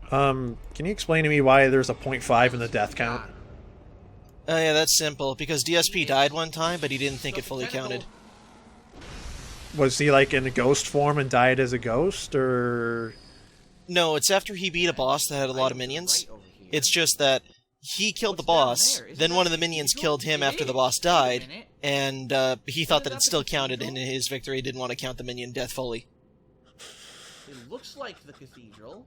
Can you explain to me why there's a .5 in the death count? Oh yeah, that's simple. Because DSP died one time, but he didn't think it fully counted. Was he like in a ghost form and died as a ghost, or...? No, it's after he beat a boss that had a lot of minions. It's just that he killed the boss, then one of the minions killed him after the boss died, and he thought that it still counted in his victory, didn't want to count the minion death fully. It looks like the cathedral.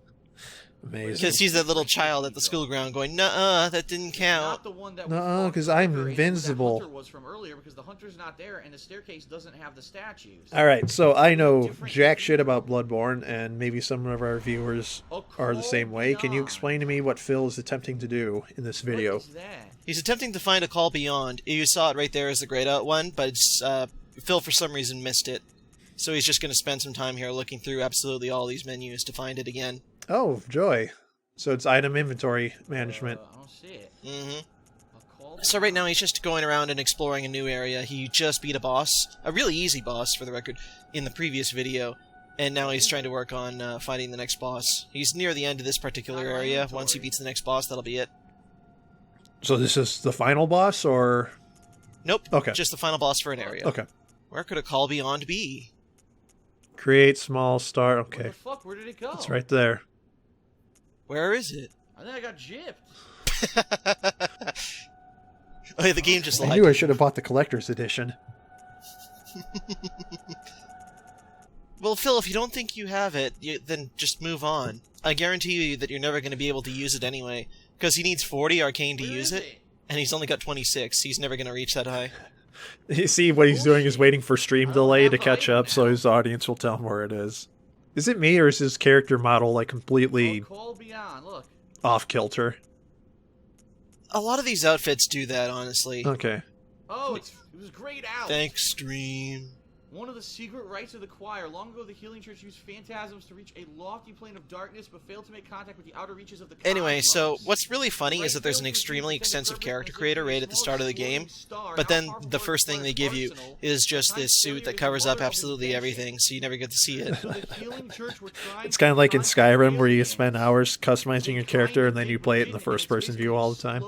Amazing. Because he's that little child at the school ground going, nuh-uh, that didn't count. Nuh-uh, because I'm invincible. The hunter was from earlier because the hunter's not there and the staircase doesn't have the statues. Alright, so I know jack shit about Bloodborne, and maybe some of our viewers are the same way. Can you explain to me what Phil is attempting to do in this video? What is that? He's attempting to find a call beyond. You saw it right there as the grayed out one, but it's, Phil for some reason missed it. So he's just going to spend some time here looking through absolutely all these menus to find it again. Oh, joy. So it's item inventory management. I don't see it. Mm-hmm. So right now he's just going around and exploring a new area. He just beat a boss, a really easy boss for the record, in the previous video. And now he's trying to work on finding the next boss. He's near the end of this particular area. Once he beats the next boss, that'll be it. So this is the final boss, or...? Nope. Okay. Just the final boss for an area. Okay. Where could a call beyond be? Create small start. Okay. Where the fuck? Where did it go? It's right there. Where is it? I think I got gypped. Oh yeah, the game just lied. I knew I should have bought the collector's edition. Well, Phil, if you don't think you have it, then just move on. I guarantee you that you're never going to be able to use it anyway, because he needs 40 arcane to use it, and he's only got 26. He's never going to reach that high. You see, what he's doing is waiting for stream delay to catch up, so his audience will tell him where it is. Is it me, or is his character model like completely Call beyond. Look. off kilter? A lot of these outfits do that, honestly. Okay. Oh, it was grayed out. Thanks, stream. One of the secret rites of the choir. Long ago, the healing church used phantasms to reach a lofty plane of darkness, but failed to make contact with the outer reaches of the cosmos. Anyway, so what's really funny is that there's an extremely extensive character creator right at the start of the game, but then the first thing they give you is just this suit that covers up absolutely everything, so you never get to see it. It's kind of like in Skyrim, where you spend hours customizing your character, and then you play it in the first-person view all the time.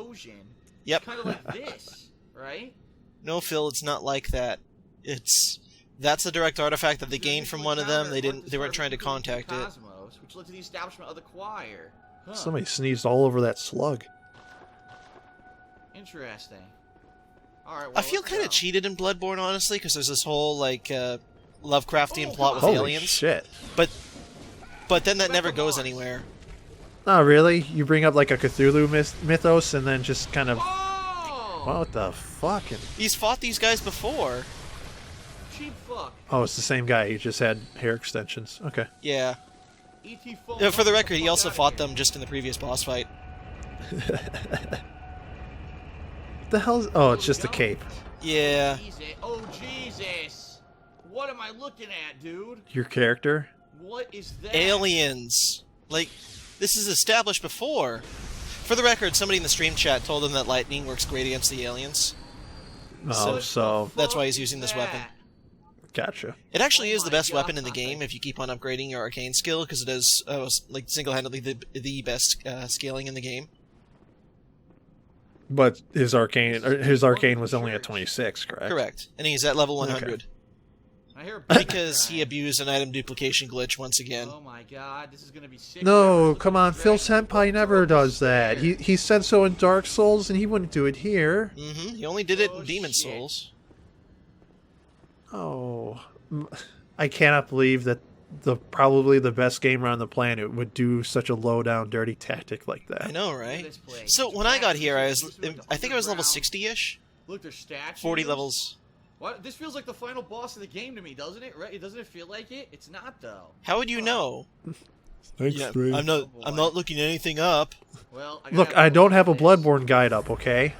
Yep. Kind of like this, right? No, Phil, it's not like that. That's a direct artifact that they gained from one of them. They weren't trying to contact it. Which led to the establishment of the choir. Huh. Somebody sneezed all over that slug. Interesting. All right. Well, I feel kind of cheated in Bloodborne, honestly, because there's this whole like Lovecraftian plot with Holy aliens. shit. But then that never goes anywhere. Oh, really? You bring up like a Cthulhu mythos and then just kind of... Whoa! What the fuck? He's fought these guys before. Cheap fuck. Oh, it's the same guy. He just had hair extensions. Okay. Yeah. For the record, he also fought them just in the previous boss fight. The hell's... Oh, it's just a cape. Yeah. Oh, Jesus. What am I looking at, dude? Your character? What is that? Aliens. Like, this is established before. For the record, somebody in the stream chat told him that lightning works great against the aliens. Oh, so... That's why he's using this weapon. Gotcha. It actually is the best weapon in the game if you keep on upgrading your arcane skill, because it is like single-handedly the best scaling in the game. But his arcane was only at 26, correct? Correct, and he's at level 100. Okay. I hear because he abused an item duplication glitch once again. Oh my god, this is gonna be sick. No, come on, Phil Senpai never does that. He said so in Dark Souls, and he wouldn't do it here. Mm-hmm. He only did it in Demon Souls. Oh, I cannot believe that probably the best gamer on the planet would do such a low-down, dirty tactic like that. I know, right? So when I got here, I think I was level 60-ish. Look, there's statues. 40 levels. What? This feels like the final boss of the game to me, doesn't it? Right? Doesn't it feel like it? It's not though. How would you know? Thanks, yeah, Brave. I'm not looking anything up. Well, look, I don't have a Bloodborne guide up, okay?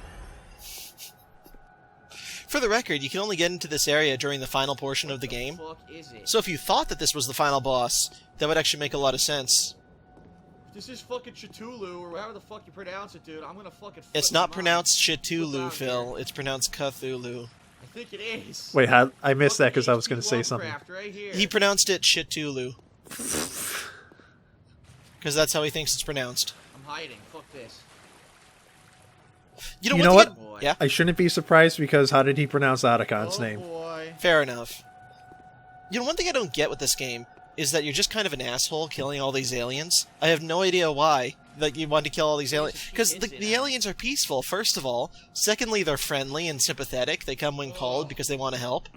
For the record, you can only get into this area during the final portion of the game. So if you thought that this was the final boss, that would actually make a lot of sense. This is fucking Cthulhu, or however the fuck you pronounce it, dude. I'm gonna fucking... It's not pronounced Cthulhu, Phil. It's pronounced Cthulhu. I think it is. Wait, I missed that because I was going to say something. Right, he pronounced it Cthulhu. Because that's how he thinks it's pronounced. I'm hiding. Fuck this. You know what? Boy. Yeah? I shouldn't be surprised because how did he pronounce Otacon's name? Boy. Fair enough. You know, one thing I don't get with this game is that you're just kind of an asshole killing all these aliens. I have no idea why. Like, you want to kill all these aliens. Because the aliens are peaceful, first of all. Secondly, they're friendly and sympathetic. They come when called because they want to help.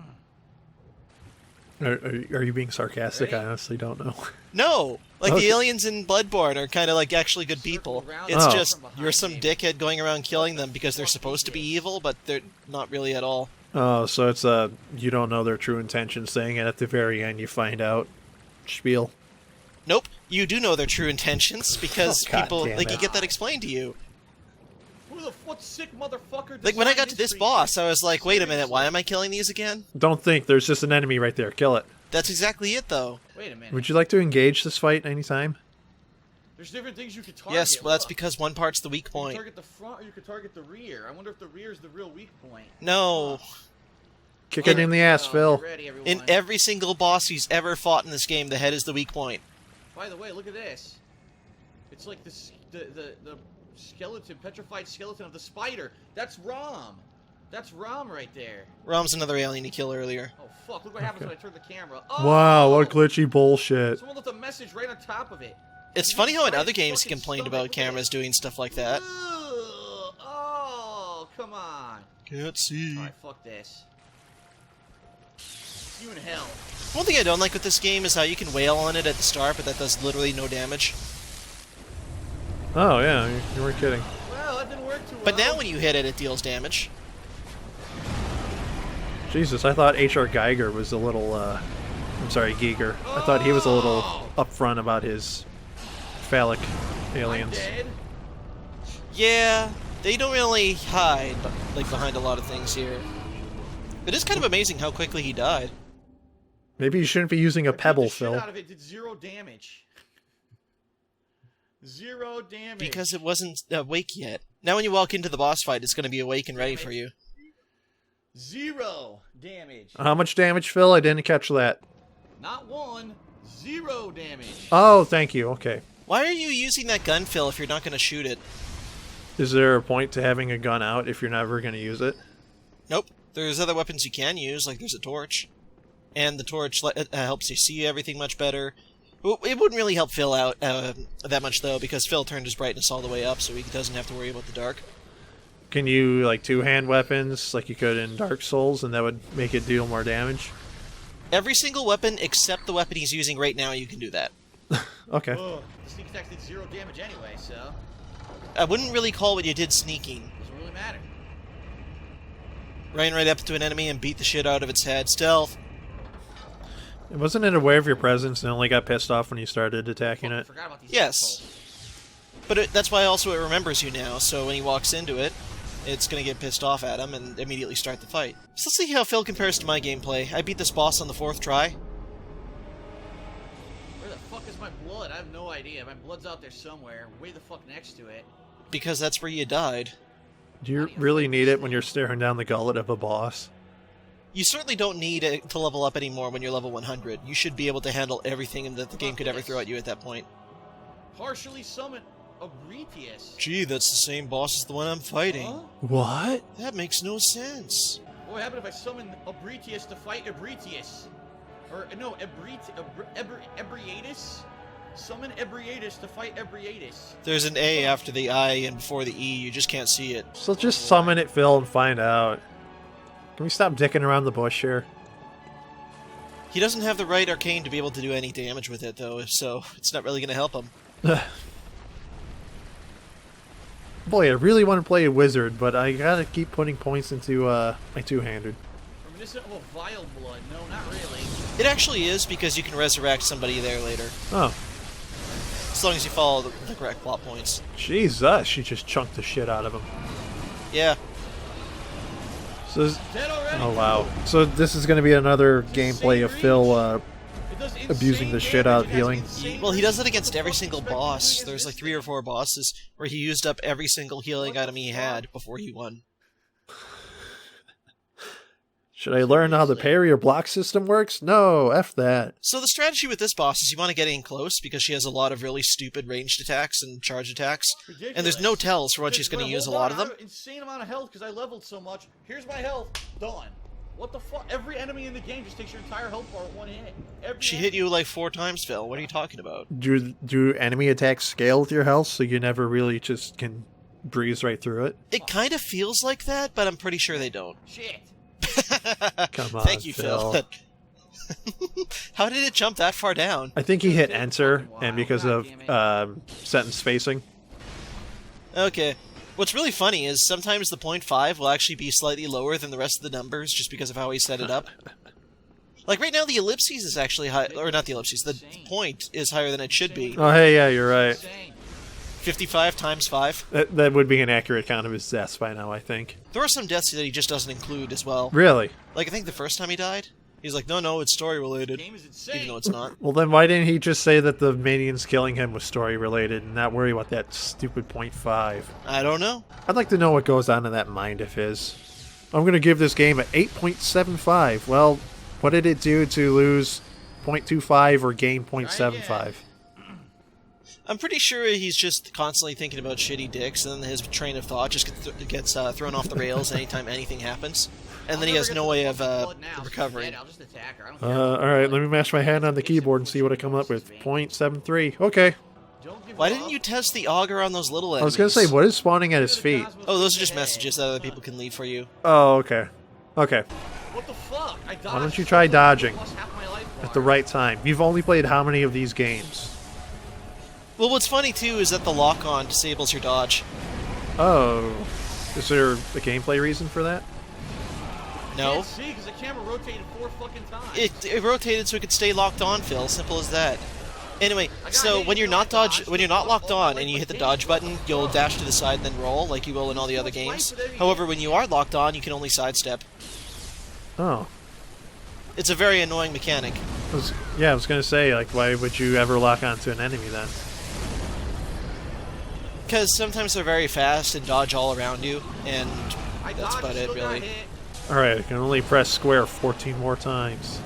Are you being sarcastic? Ready? I honestly don't know. No! Like, Okay. the aliens in Bloodborne are kind of, like, actually good people. It's just, you're some dickhead going around killing them because they're supposed to be evil, but they're not really at all. Oh, so it's you don't know their true intentions thing, and at the very end you find out. Spiel. Nope, you do know their true intentions because Oh, God people, damn like, it. you get that explained to you. What sick motherfucker? Like, when I got to designed this creature? boss, I was like, wait a minute, why am I killing these again? Don't think, there's just an enemy right there. Kill it. That's exactly it, though. Wait a minute. Would you like to engage this fight anytime? There's different things you could target. Yes, well, that's Look. because one part's the weak You can point. target the front, or you could target the rear. I wonder if the rear is the real weak point. No. Kick it in the ass, Oh, Phil. get ready, everyone. In every single boss he's ever fought in this game, the head is the weak point. By the way, look at this. It's like this, the skeleton, petrified skeleton of the spider. That's Rom. That's Rom right there. Rom's another alien you killed earlier. Oh fuck! Look what happens when I turn the camera. Oh! Wow, what glitchy bullshit. Someone left a message right on top of it. It's You funny how in tried other his games he fucking complained stomach. about Look at cameras it. doing stuff like that. Ugh. Oh, come on. Can't see. Alright, fuck this. You in hell. One thing I don't like with this game is how you can wail on it at the start, but that does literally no damage. Oh, yeah, you weren't kidding. Well, that didn't work too well. But now when you hit it, it deals damage. Jesus, I thought H.R. Geiger was a little, I'm sorry, Giger. I thought he was a little upfront about his phallic aliens. I'm dead. Yeah, they don't really hide like behind a lot of things here. It is kind of amazing how quickly he died. Maybe you shouldn't be using a I beat pebble, the shit Phil. out of it, did 0 damage. 0 damage. Because it wasn't awake yet. Now when you walk into the boss fight, it's going to be awake and ready for you. 0 damage. How much damage, Phil? I didn't catch that. Not 1, 0 damage. Oh, thank you. Okay. Why are you using that gun, Phil, if you're not going to shoot it? Is there a point to having a gun out if you're never going to use it? Nope. There's other weapons you can use, like there's a torch. And the torch helps you see everything much better. It wouldn't really help Phil out that much, though, because Phil turned his brightness all the way up, so he doesn't have to worry about the dark. Can you, like, two-hand weapons like you could in Dark Souls, and that would make it deal more damage? Every single weapon except the weapon he's using right now, you can do that. Okay. Ugh, the sneak attack did 0 damage anyway, so I wouldn't really call what you did sneaking. doesn't really matter. Ran right up to an enemy and beat the shit out of its head. Stealth. Wasn't it aware of your presence and only got pissed off when you started attacking Fuck, I it? forgot about these Yes. assholes. But that's why also it remembers you now, so when he walks into it, it's going to get pissed off at him and immediately start the fight. So let's see how Phil compares to my gameplay. I beat this boss on the 4th try. Where the fuck is my blood? I have no idea. My blood's out there somewhere, way the fuck next to it. Because that's where you died. Do you really need it when you're staring down the gullet of a boss? You certainly don't need it to level up anymore when you're level 100. You should be able to handle everything that the game could ever throw at you at that point. Partially summon Ebrietas. Gee, that's the same boss as the one I'm fighting. Huh? What? That makes no sense. What would happen if I summon Ebrietas to fight Ebrietas? Or, no, Ebrietas? Summon Ebrietas to fight Ebrietas. There's an A after the I and before the E, you just can't see it. So just summon it, Phil, and find out. Can we stop dicking around the bush here? He doesn't have the right arcane to be able to do any damage with it, though, so it's not really going to help him. Boy, I really want to play a wizard, but I gotta keep putting points into my two-handed. Reminiscent of a vile blood. No, not really. It actually is, because you can resurrect somebody there later. Oh, As long as you follow the correct plot points. Jesus, she just chunked the shit out of him. Yeah. So this, Dead already? oh wow. So this is gonna be another gameplay of Phil It does abusing the insane shit out of damage. It has healing. insane Well, he does it damage. against What the every fuck single expect boss. me to There's do like this? 3 or 4 bosses where he used up every single healing What the item he fuck? had before he won. Should I learn how the parry or block system works? No, F that. So the strategy with this boss is you want to get in close because she has a lot of really stupid ranged attacks and charge attacks. Ridiculous. And there's no tells for when she's going to use a lot of them. I have an insane amount of health because I leveled so much. Here's my health. Done. What the fuck? Every enemy in the game just takes your entire health bar with one hit. She hit you like 4 times, Phil. What are you talking about? Do enemy attacks scale with your health so you never really just can breeze right through it? It kind of feels like that, but I'm pretty sure they don't. Shit. Come on, Thank you, Phil. How did it jump that far down? I think he hit enter, and because of sentence spacing. Okay. What's really funny is sometimes the 0.5 will actually be slightly lower than the rest of the numbers just because of how he set it up. Like right now the ellipses is actually high, or not the ellipses, the point is higher than it should be. Oh, hey, yeah, you're right. 55 times 5. That would be an accurate count of his deaths by now, I think. There are some deaths that he just doesn't include as well. Really? Like I think the first time he died, he's like, no, it's story related, even though it's not. Well, then why didn't he just say that the minions killing him was story related and not worry about that stupid 0.5? I don't know. I'd like to know what goes on in that mind of his. I'm going to give this game an 8.75. Well, what did it do to lose 0.25 or gain 0.75? I'm pretty sure he's just constantly thinking about shitty dicks, and then his train of thought just gets thrown off the rails anytime anything happens. And then he has no way of recovering. Alright, let me mash my hand on the keyboard and see what I come up with. 0.73. Okay. Why didn't you test the auger on those little enemies? I was going to say, what is spawning at his feet? Oh, those are just messages that other people can leave for you. Oh, okay. Okay. What the fuck? I dodged. Why don't you try dodging Lost half my life bar. at the right time? You've only played how many of these games? Well, what's funny, too, is that the lock-on disables your dodge. Oh. Is there a gameplay reason for that? No. Can't see because the camera rotated 4 fucking times. It rotated so it could stay locked on, Phil. Simple as that. Anyway, so when you're not locked on and you hit the dodge button, you'll dash to the side and then roll like you will in all the other games. However, when you are locked on, you can only sidestep. Oh. It's a very annoying mechanic. I was going to say, like, why would you ever lock onto an enemy then? Because sometimes they're very fast and dodge all around you, and that's about it, really. Alright, I can only press square 14 more times.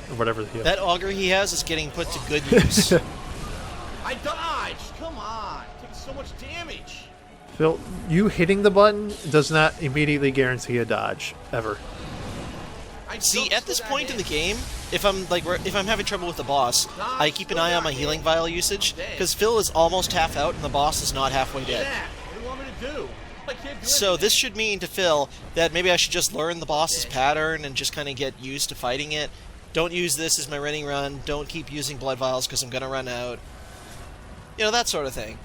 Or whatever the hell. That auger he has is getting put to good use. I dodged! Come on! Taking so much damage! Phil, you hitting the button does not immediately guarantee a dodge. Ever. See, at this point in the game, if I'm having trouble with the boss, I keep an eye on my healing vial usage, because Phil is almost half out and the boss is not halfway dead. What do you want me to do? I can't do So this should mean to Phil that maybe I should just learn the boss's pattern and just kind of get used to fighting it. Don't use this as my running run. Don't keep using blood vials because I'm going to run out. You know, that sort of thing.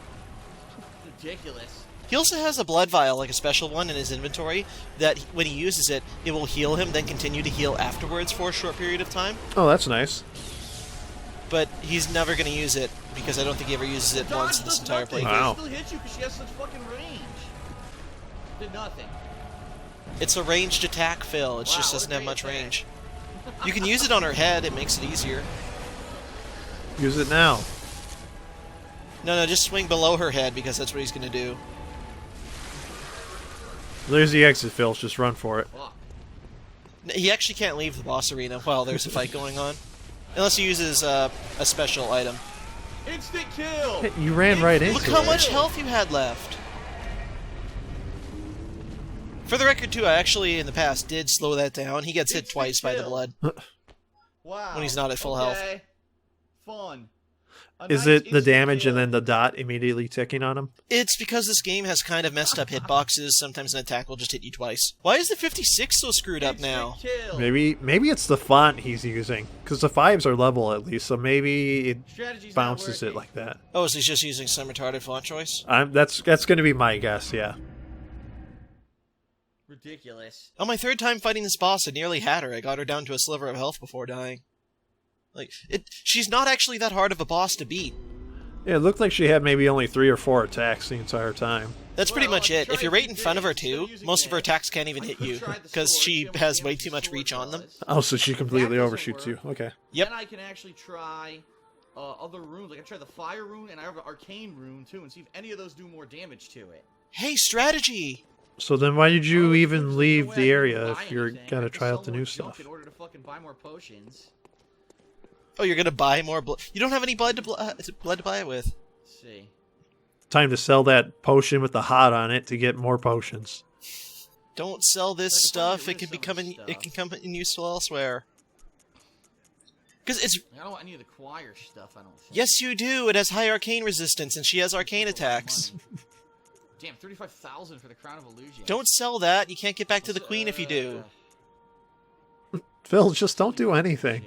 Ridiculous. He also has a blood vial, like a special one, in his inventory, that when he uses it, it will heal him, then continue to heal afterwards for a short period of time. Oh, that's nice. But he's never going to use it, because I don't think he ever uses it once in this entire playthrough. Wow. Still hit you because she has such fucking range. Did nothing. It's a ranged attack, Phil. It just doesn't have much range. You can use it on her head. It makes it easier. Use it now. No, just swing below her head, because that's what he's going to do. There's the exit, Phil. Just run for it. Fuck. He actually can't leave the boss arena while there's a fight going on. Unless he uses a special item. Instant kill! Hey, you ran right into Look it. how much health you had left! For the record, too, I actually, in the past, did slow that down. He gets hit twice by the blood. Wow. When he's not at full health. Fun. Is it the damage and then the dot immediately ticking on him? It's because this game has kind of messed up hitboxes. Sometimes an attack will just hit you twice. Why is the 56 so screwed up now? Maybe it's the font he's using. Because the 5s are level at least, so maybe it bounces it like that. Oh, so he's just using some retarded font choice? That's going to be my guess, yeah. Ridiculous. On my 3rd time fighting this boss, I nearly had her. I got her down to a sliver of health before dying. Like, she's not actually that hard of a boss to beat. Yeah, it looked like she had maybe only 3 or 4 attacks the entire time. That's pretty much it. If you're right in front of her, too, most of her attacks can't even hit you, because she has way too much reach on them. Oh, so she completely overshoots you. Okay. Yep. Then I can actually try other runes. Like I tried the fire rune, and I have an arcane rune, too, and see if any of those do more damage to it. Hey, strategy! So then why did you Oh, even there's no leave way I the can area buy if you're anything. I gonna have to try sell out the more new junk stuff? in order to fucking buy more potions. Oh, you're gonna buy more blood? You don't have any blood to buy it with. Let's see. Time to sell that potion with the hot on it to get more potions. Don't sell this I just wanna stuff. get It can rid of become some of this it can come in useful elsewhere. Because it's I don't want any of the choir stuff, I don't think. yes, you do. It has high arcane resistance, and she has arcane attacks. Damn, 35,000 for the Crown of Illusion. Don't sell that. You can't get back to the queen if you do. Phil, just don't do anything.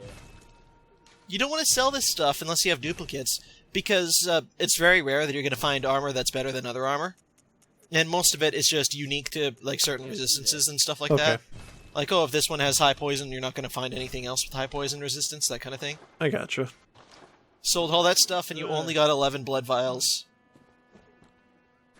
You don't want to sell this stuff unless you have duplicates, because it's very rare that you're going to find armor that's better than other armor. And most of it is just unique to like certain resistances and stuff like that. Like, oh, if this one has high poison, you're not going to find anything else with high poison resistance, that kind of thing. I gotcha. Sold all that stuff, and you only got 11 blood vials.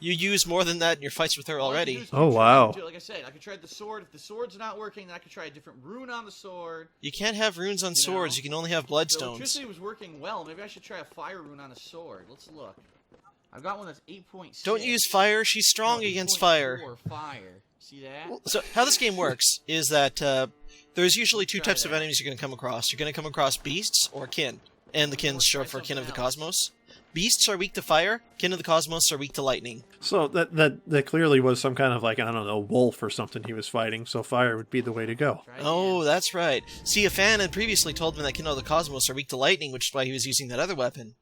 You use more than that in your fights with her already. Oh, wow. Like I said, I could try the sword. If the sword's not working, then I could try a different rune on the sword. You can't have runes on swords, you can only have The bloodstones. electricity was working well. Maybe I should try a fire rune on a sword. Let's look. I've got one that's 8.6. Don't use fire, she's strong against fire. Fire. See that? So, how this game works is that there's usually two types of enemies you're going to come across. You're going to come across beasts or kin. And the kin's short for kin of the cosmos. Beasts are weak to fire, kin of the cosmos are weak to lightning. So that clearly was some kind of like, I don't know, wolf or something he was fighting, so fire would be the way to go. Oh, that's right. See, a fan had previously told him that kin of the cosmos are weak to lightning, which is why he was using that other weapon.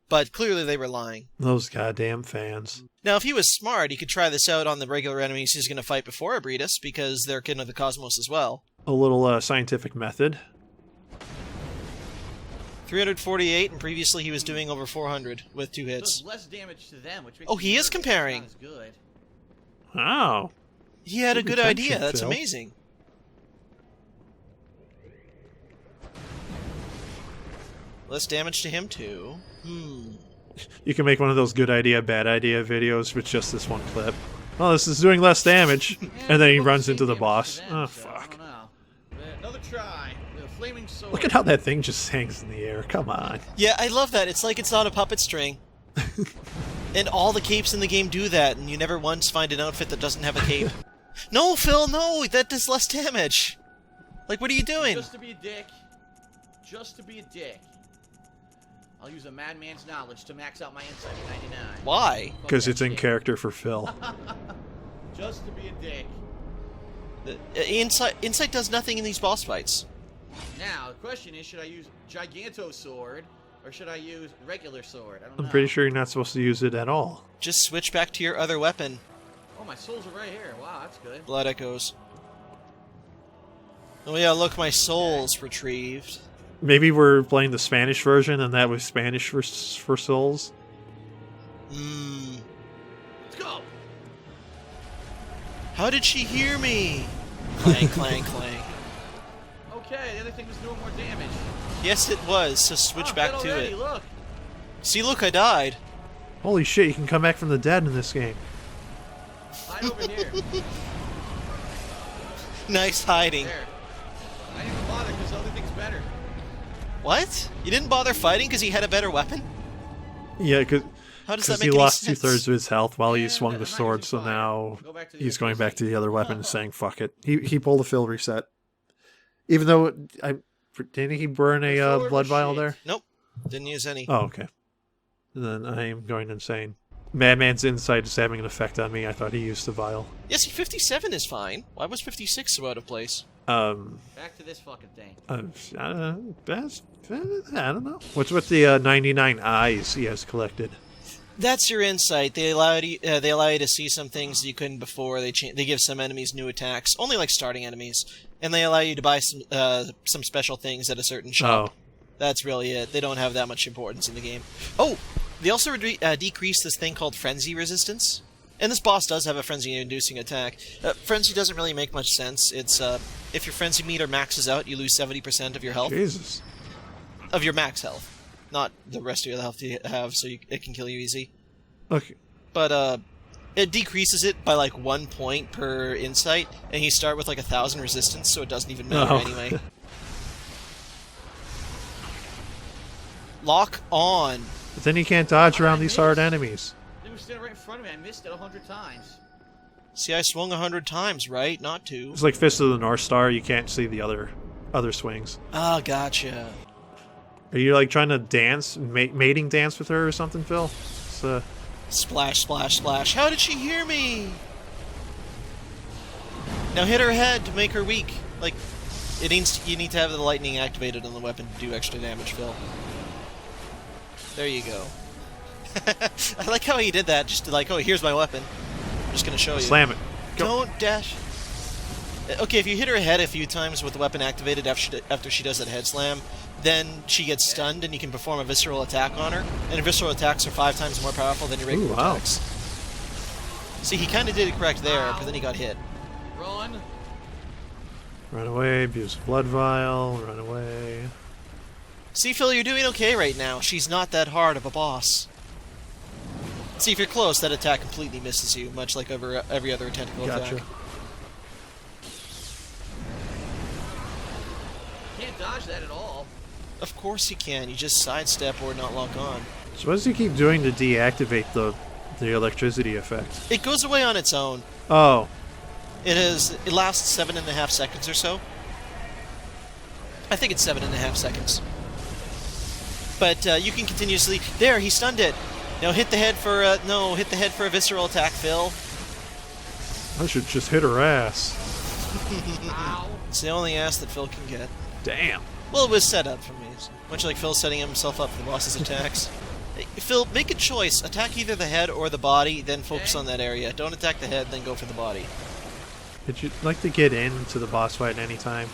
But clearly they were lying. Those goddamn fans. Now, if he was smart, he could try this out on the regular enemies he's going to fight before Ebrietas, because they're kin of the cosmos as well. A little scientific method. 348, and previously he was doing over 400 with 2 hits. Does less damage to them, which makes Oh, he is comparing. not as good. Oh. He had a Good good idea. attention, That's Phil. amazing. Less damage to him, too. You can make one of those good idea, bad idea videos with just this one clip. Oh, this is doing less damage. And then he runs into the boss. Oh, fuck. Another try. The flaming sword. Look at how that thing just hangs in the air. Come on. Yeah, I love that. It's like it's on a puppet string. And all the capes in the game do that, and you never once find an outfit that doesn't have a cape. No, Phil, no! That does less damage! Like, what are you doing? Just to be a dick. Just to be a dick. I'll use a madman's knowledge to max out my insight at 99. Why? Because Fuck it's that in shit. character for Phil. Just to be a dick. Insight does nothing in these boss fights. Now, the question is, should I use Giganto Sword, or should I use regular sword? I don't know. I'm pretty sure you're not supposed to use it at all. Just switch back to your other weapon. Oh, my souls are right here. Wow, that's good. Blood echoes. Oh yeah, look, my soul's retrieved. Maybe we're playing the Spanish version and that was Spanish for souls. Let's go! How did she hear me? Clang, clang, clang. Okay, the other thing was doing more damage. Yes, it was, so switch Oh, back dead to already, it. Look. See, look, I died. Holy shit, you can come back from the dead in this game. Hide over here. Nice hiding. There. I didn't even bother because the other thing's better. What? You didn't bother fighting because he had a better weapon? Yeah, because How does that he make any lost sense? 2/3 of his health while he Yeah, swung I'm the not sword, using so fire. now Go back to the he's going back to electricity. the other weapon and saying fuck it. He pulled a fill reset. Even though didn't he burn a sword blood was vial shit. there? Nope. Didn't use any. Oh, okay. Then I am going insane. Madman's insight is having an effect on me. I thought he used the vial. Yes, 57 is fine. Why was 56 so out of place? Back to this fucking thing. I don't know. What's with the 99 eyes he has collected? Some insight. They allow you to see some things that you couldn't before. They give some enemies new attacks, only like starting enemies, and they allow you to buy some special things at a certain shop. Oh. That's really it. They don't have that much importance in the game. Oh, they also decrease this thing called frenzy resistance. And this boss does have a frenzy-inducing attack. Frenzy doesn't really make much sense. It's if your frenzy meter maxes out, you lose 70% of your health. Jesus. Of your max health. Not the rest of your health you have, so it can kill you easy. Okay. But it decreases it by like 1 point per insight, and you start with like 1,000 resistance, so it doesn't even matter Oh. anyway. Lock on. But then you can't dodge around these hard enemies. They were standing right in front of me. I missed it 100 times. See, I swung 100 times, right? Not 2. It's like Fist of the North Star. You can't see the other swings. Oh, gotcha. Are you like trying to dance, mating dance with her or something, Phil? It's, Splash, splash, splash. How did she hear me? Now hit her head to make her weak. Like, you need to have the lightning activated on the weapon to do extra damage, Phil. There you go. I like how he did that, just to like, oh, here's my weapon. I'm just gonna show you. Slam it. Go. Don't dash. Okay, if you hit her head a few times with the weapon activated after she does that head slam, then she gets stunned and you can perform a visceral attack on her. And visceral attacks are 5 times more powerful than your regular attacks. See, he kind of did it correct there, but then he got hit. Run. Run away, abuse blood vial, run away. See, Phil, you're doing okay right now. She's not that hard of a boss. See, if you're close, that attack completely misses you, much like over every other tentacle attack. Can't dodge that at all. Of course you can. You just sidestep or not lock on. So what does he keep doing to deactivate the electricity effect? It goes away on its own. Oh. It lasts 7.5 seconds or so. I think it's 7.5 seconds. But you can continuously... There, he stunned it. Now hit the head for a visceral attack, Phil. I should just hit her ass. Ow. It's the only ass that Phil can get. Damn. Well, it was set up for me. So much like Phil setting himself up for the boss's attacks. Hey, Phil, make a choice. Attack either the head or the body, then focus on that area. Don't attack the head, then go for the body. Would you like to get into the boss fight anytime?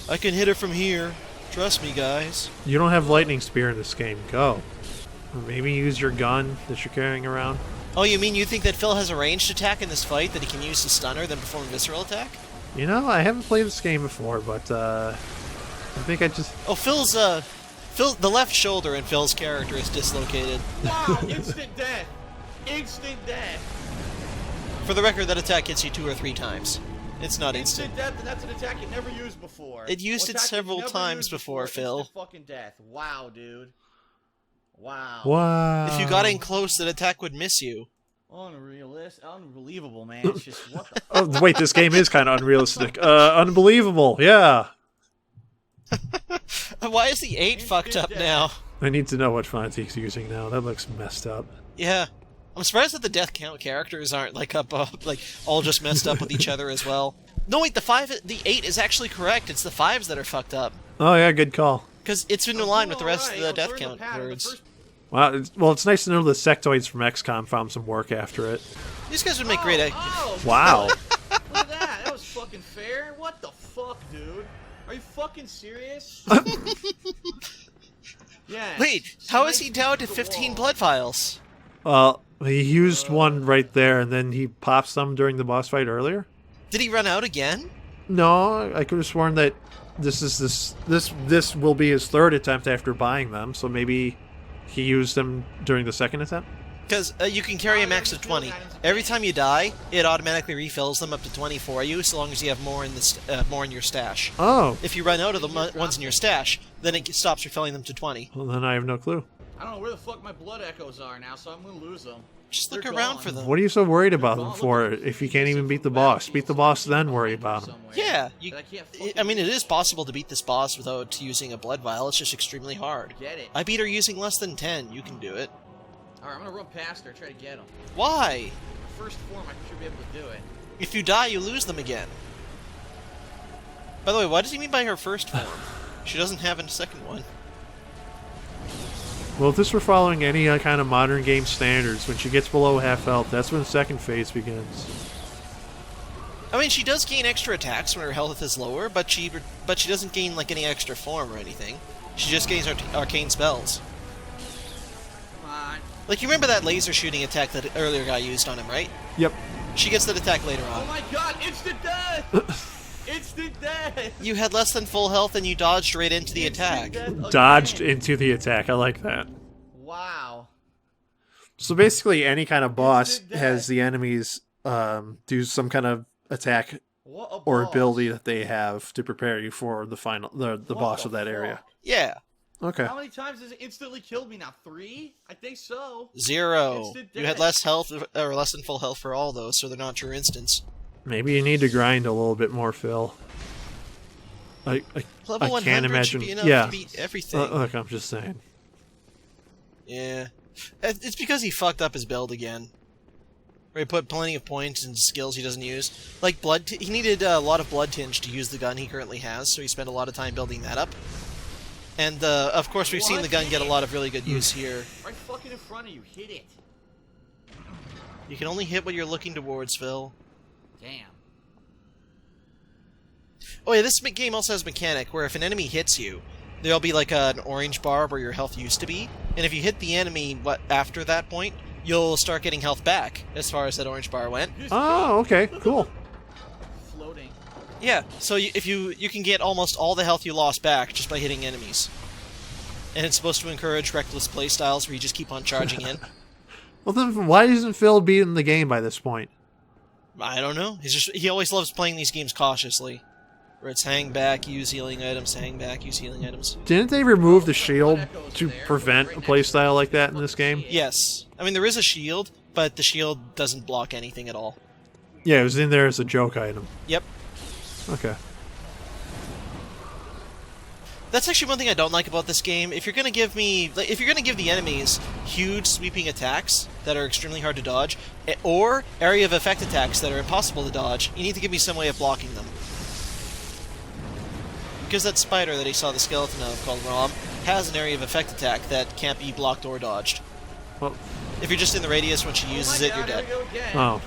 I can hit her from here. Trust me, guys. You don't have lightning spear in this game. Go. Or maybe use your gun that you're carrying around. Oh, you mean you think that Phil has a ranged attack in this fight that he can use to stun her, then perform a visceral attack? You know, I haven't played this game before, but I think I just... Oh, the left shoulder in Phil's character is dislocated. Wow, instant death. Instant death. For the record, that attack hits you 2 or 3 times. It's not instant. Instant death, and that's an attack it never used before. It used it several times before, Phil. Instant fucking death. Wow, dude. Wow. Wow. If you got in close, that attack would miss you. Unbelievable, man. It's just, what the Oh, wait, this game is kind of unrealistic. Unbelievable, yeah. Why is the 8 fucked up now? I need to know what font he's using now. That looks messed up. Yeah. I'm surprised that the death count characters aren't like all just messed up with each other as well. No, wait, the 8 is actually correct. It's the 5s that are fucked up. Oh, yeah, good call. Because it's in line with the rest of the death count words. Wow, well, it's nice to know the sectoids from XCOM found some work after it. These guys would make great... Wow. Look at that. That was fucking fair. What the fuck, dude? Are you fucking serious? Yeah. Wait, how is he down to 15 blood vials? He used one right there, and then he pops them during the boss fight earlier? Did he run out again? No, I could have sworn that this will be his 3rd attempt after buying them, so maybe he used them during the 2nd attempt? Because you can carry a max of 20. Every time you die, it automatically refills them up to 20 for you, so long as you have more in your stash. Oh. If you run out of the ones in your stash, then it stops refilling them to 20. Well, then I have no clue. I don't know where the fuck my blood echoes are now, so I'm gonna lose them. Just look They're around gone. for them. What are you so worried about them for if you can't even beat the boss? Beat the boss, then worry about them. Yeah, I mean, it is possible to beat this boss without using a blood vial. It's just extremely hard. Get it. I beat her using less than 10. You can do it. Alright, I'm gonna run past her, try to get them. Why? First form, I should be able to do it. If you die, you lose them again. By the way, what does he mean by her first form? She doesn't have a second one. Well, if this were following any kind of modern game standards, when she gets below half health, that's when the 2nd phase begins. I mean, she does gain extra attacks when her health is lower, but she doesn't gain like any extra form or anything. She just gains arcane spells. Come on. Like, you remember that laser shooting attack that the earlier guy used on him, right? Yep. She gets that attack later on. Oh my god, instant death! Instant death! You had less than full health and you dodged right into the attack. Dodged into the attack. I like that. Wow. So basically, any kind of boss has the enemies do some kind of attack or ability that they have to prepare you for the final the boss of that area. Yeah. Okay. How many times has it instantly killed me now? 3? I think so. 0. Instant You had death. less health, or less than full health for all those, so they're not your instants. Maybe you need to grind a little bit more, Phil. Level I 100 can't imagine. should be enough Yeah. to beat everything. Look, I'm just saying. Yeah. It's because he fucked up his build again. Where he put plenty of points and skills he doesn't use. Like, he needed a lot of blood tinge to use the gun he currently has, so he spent a lot of time building that up. And, of course, we've seen the gun get a lot of really good use here. Right fucking in front of you. Hit it. You can only hit what you're looking towards, Phil. Damn. Oh yeah, this game also has a mechanic where if an enemy hits you, there'll be like an orange bar where your health used to be, and if you hit the enemy after that point, you'll start getting health back as far as that orange bar went. Oh, okay, cool. Floating. Yeah, so if you can get almost all the health you lost back just by hitting enemies. And it's supposed to encourage reckless playstyles where you just keep on charging in. Well, then why isn't Phil beating the game by this point? I don't know. He always loves playing these games cautiously. Where it's hang back, use healing items, hang back, use healing items. Didn't they remove the shield to prevent a playstyle like that in this game? Yes. I mean, there is a shield, but the shield doesn't block anything at all. Yeah, it was in there as a joke item. Yep. Okay. That's actually one thing I don't like about this game. If you're gonna give the enemies huge sweeping attacks that are extremely hard to dodge, or area of effect attacks that are impossible to dodge, you need to give me some way of blocking them. Because that spider that he saw the skeleton of, called Rom, has an area of effect attack that can't be blocked or dodged. Well, If you're just in the radius when she uses it, you're dead. oh.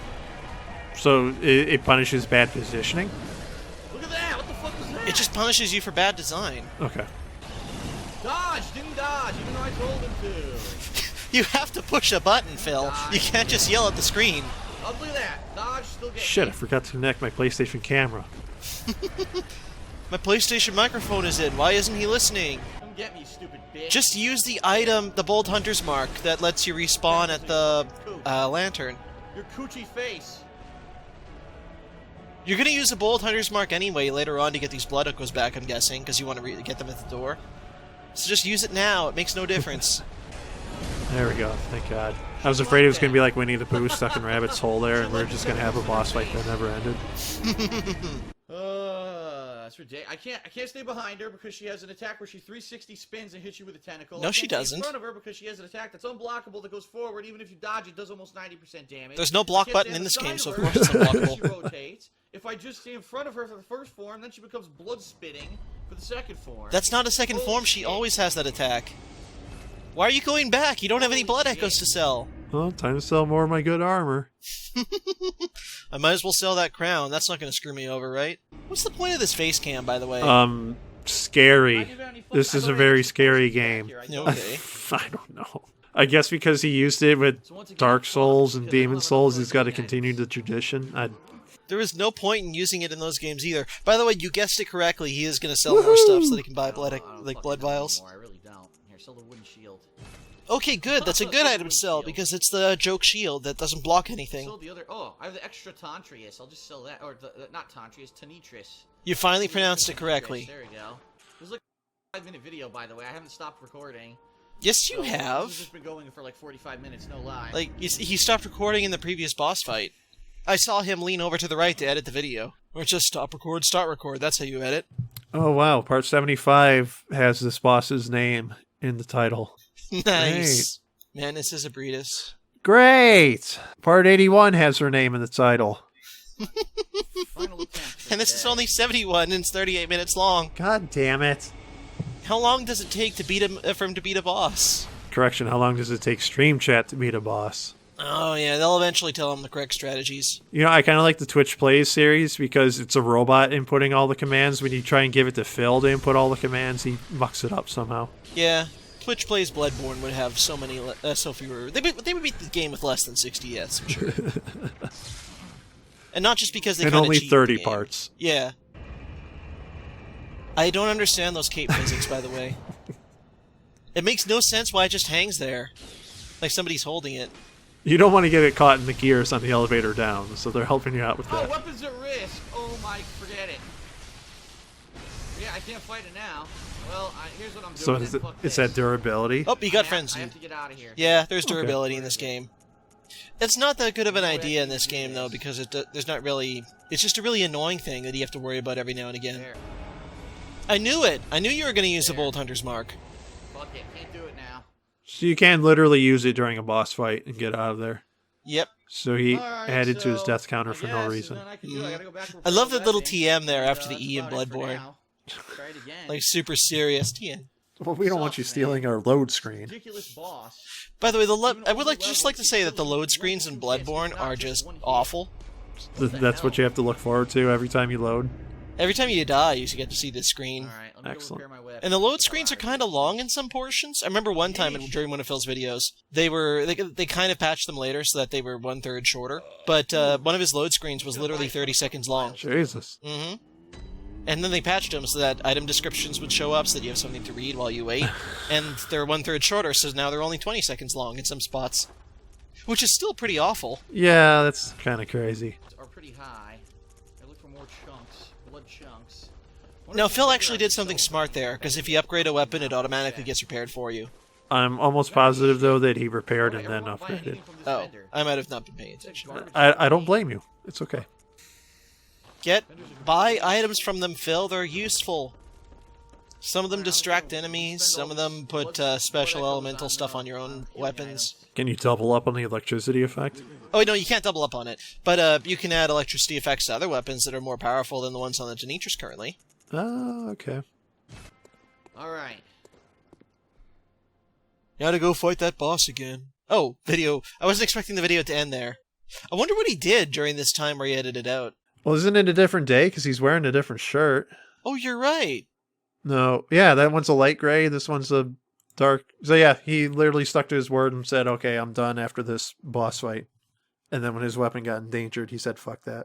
So it punishes bad positioning? Look at that! What the fuck was that? It just punishes you for bad design. Okay. Dodge! Didn't dodge, even though I told him to. You have to push a button, Phil. You can't just yell at the screen. Oh, look at that! Dodge still getting Shit, I me. forgot to connect my PlayStation camera. My PlayStation microphone is in. Why isn't he listening? Come get me, you stupid bitch. Just use the item, the Bold Hunter's Mark, that lets you respawn at the lantern. Your coochie face. You're gonna use the Bold Hunter's Mark anyway later on to get these blood echoes back, I'm guessing, because you want to get them at the door. So just use it now. It makes no difference. There we go, thank God. I was afraid it was going to be like Winnie the Pooh stuck in Rabbit's hole there, and we're just going to have a boss fight that never ended. That's ridiculous. I can't stay behind her because she has an attack where she 360 spins and hits you with a tentacle. No, I she can't stay doesn't. in front of her because she has an attack that's unblockable that goes forward. Even if you dodge, it does almost 90% damage. There's no block I can't button stay in on this the game, side so of her course it's unblockable. She rotates. If I just stay in front of her for the first form, then she becomes blood spitting for the second form. That's not a second Holy form. She shit. always has that attack. Why are you going back? You don't have any Holy blood shit. echoes to sell. Well, time to sell more of my good armor. I might as well sell that crown. That's not going to screw me over, right? What's the point of this face cam, by the way? Scary. This is a very scary game. Okay. I don't know. I guess because he used it with Dark Souls and Demon Souls, he's got to continue the tradition. There is no point in using it in those games either. By the way, you guessed it correctly. He is going to sell more stuff so that he can buy blood vials. I really don't. Here, sell the wooden shield. Okay, good. That's a good item to sell because it's the joke shield that doesn't block anything. Sell the other. Oh, I have the extra Tantrius. I'll just sell that. Or not Tantrius, Tanitris. You finally pronounced it correctly. There we go. This is like a 5-minute video, by the way. I haven't stopped recording. Yes, you So, have. This has been going for like 45 minutes, no lie. Like, he stopped recording in the previous boss fight. I saw him lean over to the right to edit the video. Or just stop record, start record. That's how you edit. Oh, wow. Part 75 has this boss's name in the title. Nice. Man, this is Ebrietas. Great! Part 81 has her name in the title. Final attempt. And this is only 71 and it's 38 minutes long. God damn it. How long does it take to beat for him to beat a boss? Correction, how long does it take Stream Chat to beat a boss? Oh yeah, they'll eventually tell him the correct strategies. You know, I kind of like the Twitch Plays series because it's a robot inputting all the commands. When you try and give it to Phil to input all the commands, he mucks it up somehow. Yeah, Twitch Plays Bloodborne would have so fewer. They would beat the game with less than 60 deaths, I'm sure. And not just because they And kinda only cheat 30 the game. parts. Yeah. I don't understand those cape physics, by the way. It makes no sense why it just hangs there. Like somebody's holding it. You don't want to get it caught in the gears on the elevator down, so they're helping you out with Oh, that. weapons at risk. Oh my, forget it. Yeah, I can't fight it now. Well, here's what I'm doing. So is it, it's that durability? Oh, you got I frenzied. have to get out of here. Yeah, there's Okay. durability in this game. It's not that good of an idea in this game, though, because there's not really... It's just a really annoying thing that you have to worry about every now and again. There. I knew it! I knew you were going to use the Bolt Hunter's Mark. Fuck it, can't do it now. So you can literally use it during a boss fight and get out of there. Yep. So he Alright, added to his so death counter I for guess no reason. then I can do it. I gotta go back to I love that little weapon, TM there and, after the E in that's about it for Bloodborne. now. Try it again. Like, super serious TM. Well, we don't want you Sucks, stealing our load screen. Ridiculous boss. By the way, Even I would older just like to levels, say you that the still load lose screens in one hit, Bloodborne not are just just one hit. awful. That's what you have to look forward to every time you load. Every time you die, you get to see this screen. Alright, let me Excellent. go repair my weapon. And the load screens are kind of long in some portions. I remember one time during one of Phil's videos, they kind of patched them later so that they were 1/3 shorter. But one of his load screens was literally 30 seconds long. Jesus. Mm-hmm. And then they patched them so that item descriptions would show up so that you have something to read while you wait. And they're 1/3 shorter, so now they're only 20 seconds long in some spots. Which is still pretty awful. Yeah, that's kind of crazy. Are pretty high. I look for more chunks, blood chunks. Now, Phil actually did something smart there, because if you upgrade a weapon, it automatically gets repaired for you. I'm almost positive, though, that he repaired and then upgraded. Oh, I might have not been paying attention. I don't blame you. It's okay. Buy items from them, Phil. They're useful. Some of them distract enemies. Some of them put special elemental stuff on your own weapons. Can you double up on the electricity effect? Oh, no, you can't double up on it. But you can add electricity effects to other weapons that are more powerful than the ones on the Denitris currently. Oh, okay. Alright. Gotta go fight that boss again. Oh, video. I wasn't expecting the video to end there. I wonder what he did during this time where he edited out. Well, isn't it a different day? Because he's wearing a different shirt. Oh, you're right. No. Yeah, that one's a light gray. This one's a dark. So yeah, he literally stuck to his word and said, okay, I'm done after this boss fight. And then when his weapon got endangered, he said, fuck that.